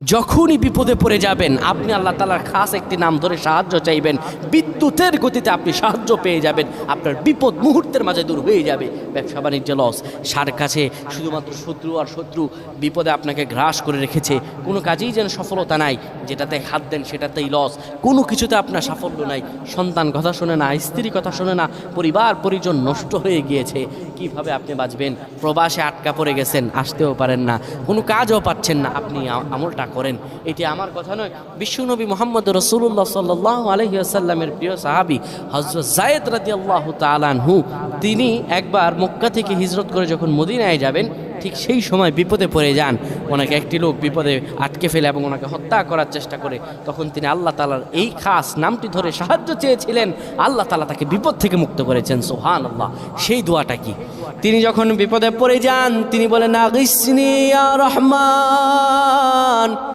যখনই বিপদে পড়ে যাবেন আপনি আল্লাহ তাআলার খাস একটি নাম ধরে সাহায্য চাইবেন, বিদ্যুতের গতিতে আপনি সাহায্য পেয়ে যাবেন, আপনার বিপদ মুহূর্তের মাঝে দূর হয়ে যাবে। ব্যবসা বাণিজ্য লস, সার কাছে শুধুমাত্র শত্রু আর শত্রু বিপদে আপনাকে গ্রাস করে রেখেছে, কোনো কাজেই যেন সফলতা নাই, যেটাতে হাত দেন সেটাতেই লস, কোনো কিছুতে আপনার সাফল্য নাই, সন্তান কথা শোনে না, স্ত্রী কথা শোনে না, পরিবার পরিজন নষ্ট হয়ে গিয়েছে, কিভাবে আপনি বাঁচবেন? প্রবাসে আটকা পড়ে গেছেন, আসতেও পারেন না, কোনো কাজও পাচ্ছেন না, আপনি আমলটা করেন। এটি আমার কথা নয়, বিশ্বনবী মুহাম্মদ রাসূলুল্লাহ সাল্লাল্লাহু আলাইহি ওয়াসাল্লামের প্রিয় সাহাবী হযরত যায়েদ রাদিয়াল্লাহু তাআলা আনহু, তিনি একবার মক্কা থেকে হিজরত করে যখন মদিনায় যাবেন, ঠিক সেই সময় বিপদে পড়ে যান। ওনাকে একটি লোক বিপদে আটকে ফেলে এবং ওনাকে হত্যা করার চেষ্টা করে। তখন তিনি আল্লাহ তাআলার এই খাস নামটি ধরে সাহায্য চেয়েছিলেন, আল্লাহ তাআলা তাকে বিপদ থেকে মুক্ত করেছেন। সুবহানাল্লাহ। সেই দোয়াটা কি? তিনি যখন বিপদে পড়ে যান তিনি বলেন, আগিসনি ইয়া রহমান।